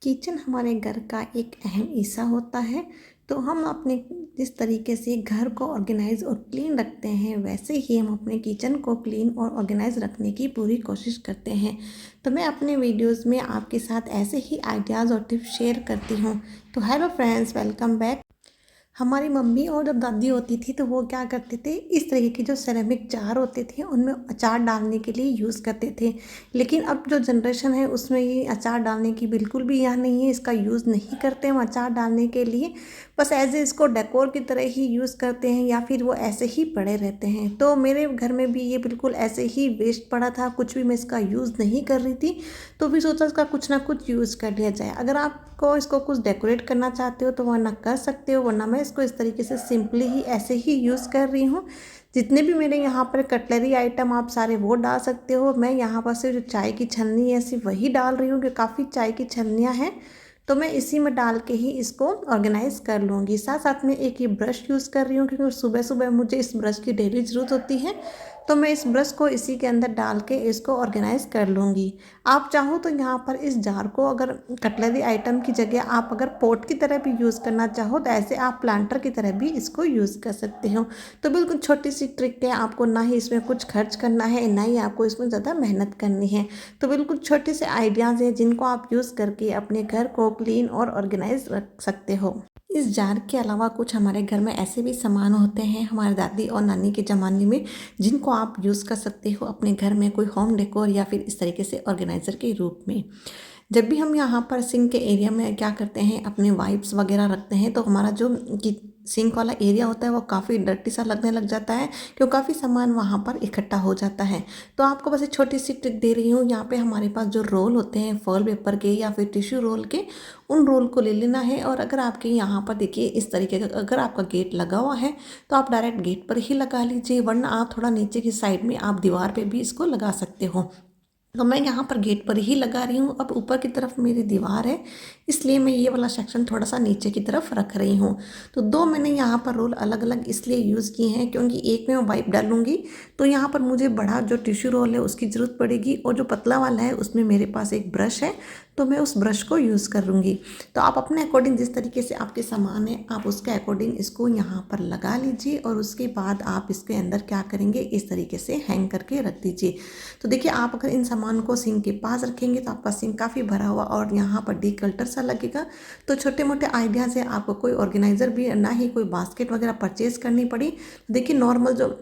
Kitchen हमारे घर का एक अहम हिस्सा होता है। तो हम अपने जिस तरीके से घर को ऑर्गेनाइज और क्लीन रखते हैं, वैसे ही हम अपने किचन को क्लीन और ऑर्गेनाइज रखने की पूरी कोशिश करते हैं। तो मैं अपने वीडियोस में आपके साथ ऐसे ही आइडियाज़ और टिप्स शेयर करती हूँ। तो हेलो फ्रेंड्स, वेलकम बैक। हमारी मम्मी और जब दादी होती थी तो वो क्या करते थे, इस तरीके के जो सेरेमिक जार होते थे उनमें अचार डालने के लिए यूज़ करते थे। लेकिन अब जो जनरेशन है उसमें ये अचार डालने की बिल्कुल भी यहाँ नहीं है, इसका यूज़ नहीं करते हम अचार डालने के लिए। बस एज ए इसको डेकोर की तरह ही यूज़ करते हैं या फिर वो ऐसे ही पड़े रहते हैं। तो मेरे घर में भी ये बिल्कुल ऐसे ही वेस्ट पड़ा था, कुछ भी मैं इसका यूज़ नहीं कर रही थी। तो भी सोचा इसका कुछ ना कुछ यूज़ कर लिया जाए। अगर आपको इसको कुछ डेकोरेट करना चाहते हो तो वरना कर सकते हो, वरना मैं इसको इस तरीके से सिंपली ही ऐसे ही यूज़ कर रही हूँ। जितने भी मेरे यहाँ पर कटलरी आइटम आप सारे वो डाल सकते हो। मैं यहाँ पर सिर्फ जो चाय की छन्नी है सिर्फ वही डाल रही हूँ, कि काफ़ी चाय की छन्नियाँ हैं तो मैं इसी में डाल के ही इसको ऑर्गेनाइज कर लूँगी। साथ साथ में एक ये ब्रश यूज़ कर रही हूँ, क्योंकि सुबह सुबह मुझे इस ब्रश की डेली ज़रूरत होती है। तो मैं इस ब्रश को इसी के अंदर डाल के इसको ऑर्गेनाइज कर लूँगी। आप चाहो तो यहाँ पर इस जार को अगर कटलरी आइटम की जगह आप अगर पॉट की तरह भी यूज़ करना चाहो तो ऐसे आप प्लांटर की तरह भी इसको यूज़ कर सकते हो। तो बिल्कुल छोटी सी ट्रिक है, आपको ना ही इसमें कुछ खर्च करना है, ना ही आपको इसमें ज़्यादा मेहनत करनी है। तो बिल्कुल छोटे से आइडियाज़ हैं जिनको आप यूज़ करके अपने घर को क्लीन और ऑर्गेनाइज रख सकते हो। इस जार के अलावा कुछ हमारे घर में ऐसे भी सामान होते हैं हमारे दादी और नानी के ज़माने में, जिनको आप यूज़ कर सकते हो अपने घर में कोई होम डेकोर या फिर इस तरीके से ऑर्गेनाइज़र के रूप में। जब भी हम यहाँ पर सिंक के एरिया में क्या करते हैं, अपने वाइप्स वगैरह रखते हैं, तो हमारा जो सिंक वाला एरिया होता है वो काफ़ी डर्टी सा लगने लग जाता है, क्योंकि काफ़ी सामान वहाँ पर इकट्ठा हो जाता है। तो आपको बस एक छोटी सी ट्रिक दे रही हूँ। यहाँ पे हमारे पास जो रोल होते हैं फॉयल पेपर के या फिर टिश्यू रोल के, उन रोल को ले लेना है। और अगर आपके यहाँ पर देखिए इस तरीके का अगर आपका गेट लगा हुआ है तो आप डायरेक्ट गेट पर ही लगा लीजिए, वरना आप थोड़ा नीचे की साइड में आप दीवार पे भी इसको लगा सकते हो। तो मैं यहाँ पर गेट पर ही लगा रही हूँ। अब ऊपर की तरफ मेरी दीवार है, इसलिए मैं ये वाला सेक्शन थोड़ा सा नीचे की तरफ रख रही हूँ। तो दो मैंने यहाँ पर रोल अलग अलग इसलिए यूज़ किए हैं, क्योंकि एक में मैं वाइप डालूंगी तो यहाँ पर मुझे बड़ा जो टिश्यू रोल है उसकी ज़रूरत पड़ेगी, और जो पतला वाला है उसमें मेरे पास एक ब्रश है, तो मैं उस ब्रश को यूज़ करूँगी। तो आप अपने अकॉर्डिंग जिस तरीके से आपके सामान है आप उसके अकॉर्डिंग इसको यहाँ पर लगा लीजिए, और उसके बाद आप इसके अंदर क्या करेंगे, इस तरीके से हैंग करके रख दीजिए। तो देखिए आप अगर इन सामान को सिंक के पास रखेंगे तो आपका सिंक काफ़ी भरा हुआ और यहाँ पर डिकल्टर सा लगेगा। तो छोटे मोटे आइडियाज़ है, आपको कोई ऑर्गेनाइज़र भी ना ही कोई बास्केट वगैरह परचेज़ करनी पड़ी। देखिए नॉर्मल जो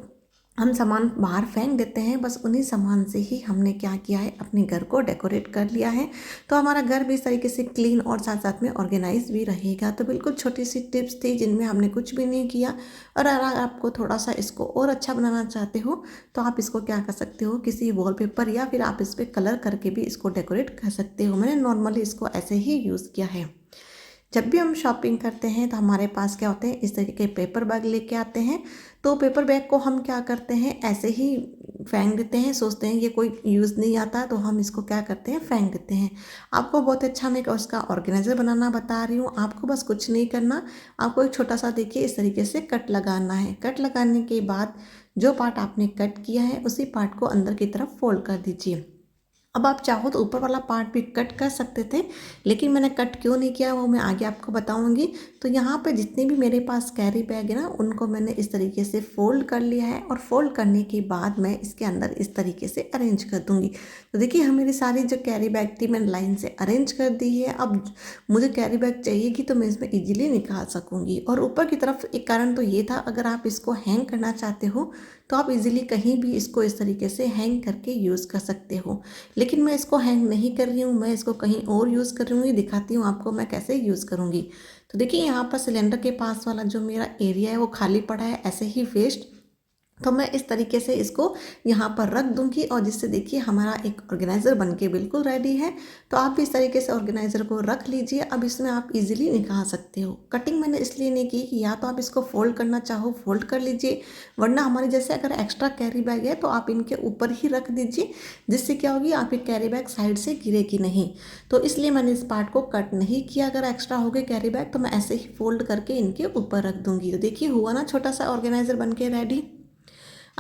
हम सामान बाहर फेंक देते हैं, बस उन्हीं सामान से ही हमने क्या किया है, अपने घर को डेकोरेट कर लिया है। तो हमारा घर भी इस तरीके से क्लीन और साथ साथ में ऑर्गेनाइज भी रहेगा। तो बिल्कुल छोटी सी टिप्स थी जिनमें हमने कुछ भी नहीं किया। और अगर आपको थोड़ा सा इसको और अच्छा बनाना चाहते हो तो आप इसको क्या कर सकते हो, किसी वॉलपेपर या फिर आप इस पर कलर करके भी इसको डेकोरेट कर सकते हो। मैंने नॉर्मली इसको ऐसे ही यूज़ किया है। जब भी हम शॉपिंग करते हैं तो हमारे पास क्या होते हैं, इस तरीके के पेपर बैग लेके आते हैं। तो पेपर बैग को हम क्या करते हैं, ऐसे ही फेंक देते हैं, सोचते हैं ये कोई यूज़ नहीं आता, तो हम इसको क्या करते हैं, फेंक देते हैं। आपको बहुत अच्छा मैं उसका ऑर्गेनाइज़र बनाना बता रही हूँ। आपको बस कुछ नहीं करना, आपको एक छोटा सा देखिए इस तरीके से कट लगाना है। कट लगाने के बाद जो पार्ट आपने कट किया है उसी पार्ट को अंदर की तरफ फोल्ड कर दीजिए। अब आप चाहो तो ऊपर वाला पार्ट भी कट कर सकते थे, लेकिन मैंने कट क्यों नहीं किया वो मैं आगे आपको बताऊंगी। तो यहाँ पे जितने भी मेरे पास कैरी बैग है ना, उनको मैंने इस तरीके से फोल्ड कर लिया है, और फोल्ड करने के बाद मैं इसके अंदर इस तरीके से अरेंज कर दूंगी। तो देखिए हम मेरी सारी जो कैरी बैग थी मैंने लाइन से अरेंज कर दी है। अब मुझे कैरी बैग चाहिएगी तो मैं इसमें ईजिली निकाल सकूँगी। और ऊपर की तरफ एक कारण तो ये था, अगर आप इसको हैंग करना चाहते हो तो आप इजीली कहीं भी इसको इस तरीके से हैंग करके यूज़ कर सकते हो। लेकिन मैं इसको हैंग नहीं कर रही हूँ, मैं इसको कहीं और यूज़ कर रही हूँ। ये दिखाती हूँ आपको मैं कैसे यूज़ करूँगी। तो देखिए यहाँ पर सिलेंडर के पास वाला जो मेरा एरिया है वो खाली पड़ा है ऐसे ही वेस्ट। तो मैं इस तरीके से इसको यहाँ पर रख दूंगी, और जिससे देखिए हमारा एक ऑर्गेनाइज़र बनके बिल्कुल रेडी है। तो आप भी इस तरीके से ऑर्गेनाइज़र को रख लीजिए। अब इसमें आप इजीली निकाल सकते हो। कटिंग मैंने इसलिए नहीं की कि या तो आप इसको फोल्ड करना चाहो फोल्ड कर लीजिए, वरना हमारे जैसे अगर एक्स्ट्रा कैरी बैग है तो आप इनके ऊपर ही रख दीजिए, जिससे क्या होगी आपकी कैरी बैग साइड से गिरेगी नहीं। तो इसलिए मैंने इस पार्ट को कट नहीं किया। अगर एक्स्ट्रा हो गए कैरी बैग तो मैं ऐसे ही फोल्ड करके इनके ऊपर रख दूंगी। तो देखिए हुआ ना छोटा सा ऑर्गेनाइज़र बन के रेडी।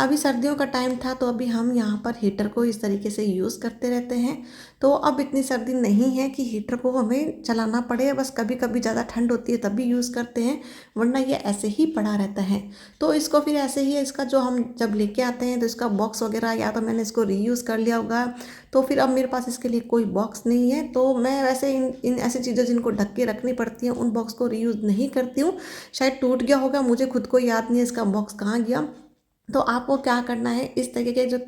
अभी सर्दियों का टाइम था तो अभी हम यहाँ पर हीटर को इस तरीके से यूज़ करते रहते हैं। तो अब इतनी सर्दी नहीं है कि हीटर को हमें चलाना पड़े, बस कभी कभी ज़्यादा ठंड होती है तभी यूज़ करते हैं, वरना ये ऐसे ही पड़ा रहता है। तो इसको फिर ऐसे ही इसका जो हम जब लेके आते हैं तो इसका बॉक्स वगैरह या तो मैंने इसको रीयूज़ कर लिया होगा, तो फिर अब मेरे पास इसके लिए कोई बॉक्स नहीं है। तो मैं वैसे इन ऐसी चीज़ें जिनको ढक के रखनी पड़ती हैं उन बॉक्स को रीयूज़ नहीं करती हूँ। शायद टूट गया होगा, मुझे खुद को याद नहीं है इसका बॉक्स कहाँ गया। तो आपको क्या करना है, इस तरीके के जो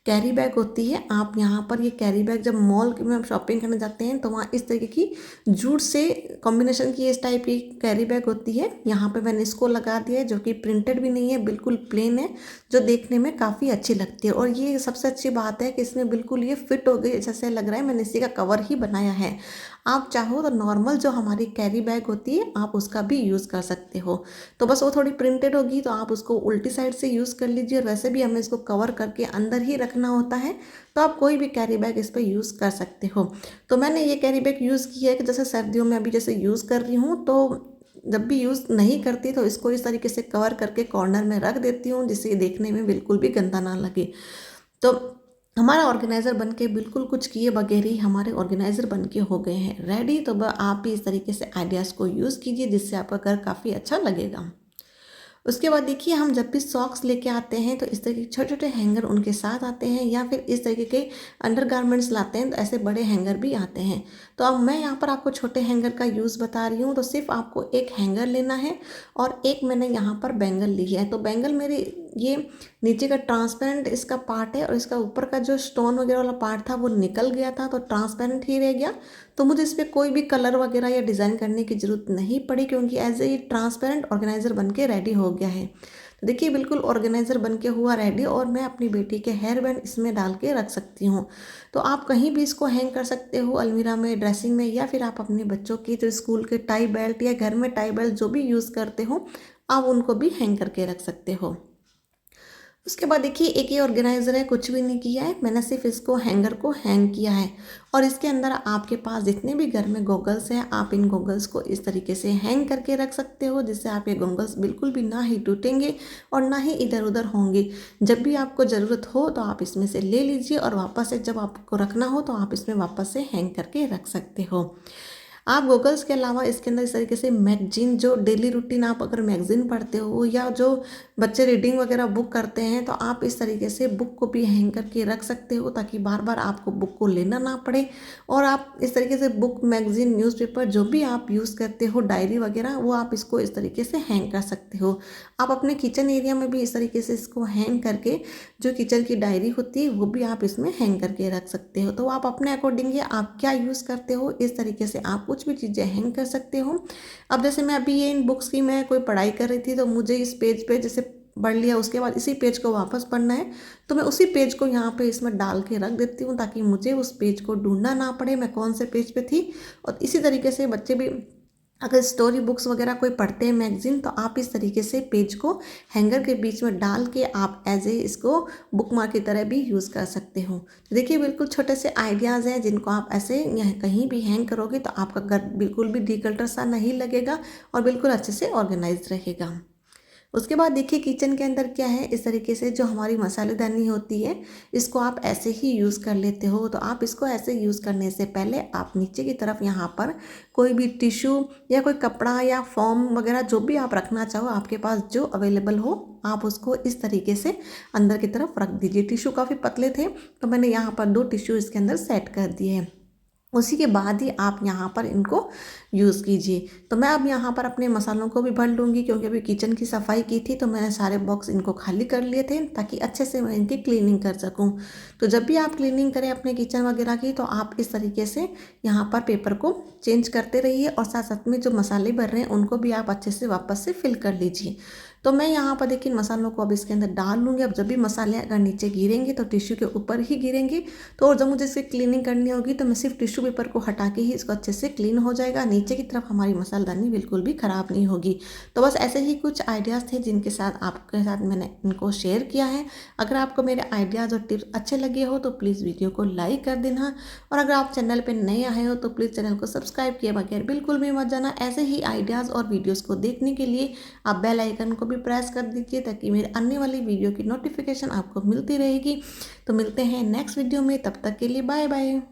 कैरी बैग होती है, आप यहाँ पर ये कैरी बैग जब मॉल में आप शॉपिंग करने जाते हैं तो वहाँ इस तरीके की जूट से कॉम्बिनेशन की इस टाइप की कैरी बैग होती है। यहाँ पे मैंने इसको लगा दिया है, जो कि प्रिंटेड भी नहीं है, बिल्कुल प्लेन है, जो देखने में काफ़ी अच्छी लगती है। और ये सबसे अच्छी बात है कि इसमें बिल्कुल ये फिट हो गई, जैसे लग रहा है मैंने इसी का कवर ही बनाया है। आप चाहो तो नॉर्मल जो हमारी कैरी बैग होती है आप उसका भी यूज़ कर सकते हो। तो बस वो थोड़ी प्रिंटेड होगी तो आप उसको उल्टी साइड से यूज़ कर लीजिए, और वैसे भी हमें इसको कवर करके अंदर ही रखना होता है, तो आप कोई भी कैरी बैग इस पर यूज़ कर सकते हो। तो मैंने ये कैरी बैग यूज़ किया है कि जैसे सर्दियों में अभी जैसे यूज़ कर रही हूँ, तो जब भी यूज़ नहीं करती तो इसको इस तरीके से कवर करके कॉर्नर में रख देती हूँ, जिससे ये देखने में बिल्कुल भी गंदा ना लगे। तो हमारा ऑर्गेनाइज़र बन के बिल्कुल कुछ किए बगैर ही हमारे ऑर्गेनाइज़र बन के हो गए हैं रेडी। तो आप भी इस तरीके से आइडियाज़ को यूज़ कीजिए, जिससे आपका घर काफ़ी अच्छा लगेगा। उसके बाद देखिए, हम जब भी सॉक्स लेके आते हैं तो इस तरीके के छोटे छोटे हैंगर उनके साथ आते हैं, या फिर इस तरीके के अंडरगारमेंट्स लाते हैं तो ऐसे बड़े हैंगर भी आते हैं। तो अब मैं यहाँ पर आपको छोटे हैंगर का यूज़ बता रही हूँ। तो सिर्फ आपको एक हैंगर लेना है, और एक मैंने यहाँ पर बैंगल ली है। तो बैंगल मेरे ये नीचे का ट्रांसपेरेंट इसका पार्ट है, और इसका ऊपर का जो स्टोन वगैरह वाला पार्ट था वो निकल गया था, तो ट्रांसपेरेंट ही रह गया। तो मुझे इस पर कोई भी कलर वगैरह या डिज़ाइन करने की ज़रूरत नहीं पड़ी, क्योंकि एज ए ट्रांसपेरेंट ऑर्गेनाइज़र बन के रेडी हो गया है। तो देखिए, बिल्कुल ऑर्गेनाइज़र बन के हुआ रेडी, और मैं अपनी बेटी के हेयर बैंड इसमें डाल के रख सकती हूँ। तो आप कहीं भी इसको हैंग कर सकते हो, अलमीरा में, ड्रेसिंग में, या फिर आप अपने बच्चों की जो स्कूल के टाई बेल्ट या घर में टाई बेल्ट जो भी यूज़ करते हो, आप उनको भी हैंग करके रख सकते हो। उसके बाद देखिए, एक ये ऑर्गेनाइज़र है, कुछ भी नहीं किया है, मैंने सिर्फ इसको हैंगर को हैंग किया है। और इसके अंदर आपके पास जितने भी घर में गॉगल्स हैं, आप इन गॉगल्स को इस तरीके से हैंग करके रख सकते हो, जिससे आपके गॉगल्स बिल्कुल भी ना ही टूटेंगे और ना ही इधर उधर होंगे। जब भी आपको ज़रूरत हो तो आप इसमें से ले लीजिए, और वापस से जब आपको रखना हो तो आप इसमें वापस से हैंग करके रख सकते हो। आप गूगल्स के अलावा इसके अंदर इस तरीके से मैगजीन, जो डेली रूटीन आप अगर मैगजीन पढ़ते हो, या जो बच्चे रीडिंग वगैरह बुक करते हैं, तो आप इस तरीके से बुक को भी हैंग करके रख सकते हो, ताकि बार बार आपको बुक को लेना ना पड़े। और आप इस तरीके से बुक, मैगजीन, न्यूज़पेपर जो भी आप यूज़ करते हो, डायरी वगैरह, वो आप इसको इस तरीके से हैंग कर सकते हो। आप अपने किचन एरिया में भी इस तरीके से इसको हैंग करके, जो किचन की डायरी होती है वो भी आप इसमें हैंग करके रख सकते हो। तो आप अपने अकॉर्डिंग आप क्या यूज़ करते हो, इस तरीके से आप कुछ भी चीज़ें हैंग कर सकते हो। अब जैसे मैं अभी ये इन बुक्स की मैं कोई पढ़ाई कर रही थी, तो मुझे इस पेज पे जैसे पढ़ लिया, उसके बाद इसी पेज को वापस पढ़ना है, तो मैं उसी पेज को यहाँ पे इसमें डाल के रख देती हूँ, ताकि मुझे उस पेज को ढूंढना ना पड़े मैं कौन से पेज पे थी। और इसी तरीके से बच्चे भी अगर स्टोरी बुक्स वगैरह कोई पढ़ते हैं, मैगजीन, तो आप इस तरीके से पेज को हैंगर के बीच में डाल के आप एज ए इसको बुक मार्क की तरह भी यूज़ कर सकते हो। तो देखिए, बिल्कुल छोटे से आइडियाज़ हैं, जिनको आप ऐसे यहाँ कहीं भी हैंग करोगे तो आपका घर बिल्कुल भी डिकल्टर सा नहीं लगेगा, और बिल्कुल अच्छे से ऑर्गेनाइज रहेगा। उसके बाद देखिए, किचन के अंदर क्या है, इस तरीके से जो हमारी मसालेदानी होती है, इसको आप ऐसे ही यूज़ कर लेते हो। तो आप इसको ऐसे यूज़ करने से पहले आप नीचे की तरफ यहाँ पर कोई भी टिश्यू या कोई कपड़ा या फॉर्म वगैरह जो भी आप रखना चाहो, आपके पास जो अवेलेबल हो, आप उसको इस तरीके से अंदर की तरफ रख दीजिए। टिश्यू काफ़ी पतले थे, तो मैंने यहाँ पर 2 टिश्यू इसके अंदर सेट कर दिए हैं। उसी के बाद ही आप यहाँ पर इनको यूज़ कीजिए। तो मैं अब यहाँ पर अपने मसालों को भी भर लूँगी, क्योंकि अभी किचन की सफाई की थी तो मैंने सारे बॉक्स इनको खाली कर लिए थे, ताकि अच्छे से मैं इनकी क्लीनिंग कर सकूँ। तो जब भी आप क्लीनिंग करें अपने किचन वगैरह की, तो आप इस तरीके से यहाँ पर पेपर को चेंज करते रहिए, और साथ साथ में जो मसाले भर रहे हैं उनको भी आप अच्छे से वापस से फिल कर लीजिए। तो मैं यहाँ पर देखिए मसालों को अब इसके अंदर डाल लूँगी। अब जब भी मसाले अगर नीचे गिरेंगे तो टिश्यू के ऊपर ही गिरेंगे। तो और जब मुझे इसकी क्लीनिंग करनी होगी तो मैं सिर्फ टिश्यू पेपर को हटा के ही इसको अच्छे से क्लीन हो जाएगा। नीचे की तरफ हमारी मसालेदानी बिल्कुल भी ख़राब नहीं होगी। तो बस ऐसे ही कुछ आइडियाज़ थे जिनके साथ आपके साथ मैंने इनको शेयर किया है। अगर आपको मेरे आइडियाज़ और टिप्स अच्छे लगे हो तो प्लीज़ वीडियो को लाइक कर देना, और अगर आप चैनल पर नए आए हो तो प्लीज़ चैनल को सब्सक्राइब किए बगैर बिल्कुल भी मत जाना। ऐसे ही आइडियाज़ और वीडियोज़ को देखने के लिए आप बेल आइकन को भी प्रेस कर दीजिए ताकि मेरे आने वाली वीडियो की नोटिफिकेशन आपको मिलती रहेगी। तो मिलते हैं नेक्स्ट वीडियो में, तब तक के लिए बाय बाय।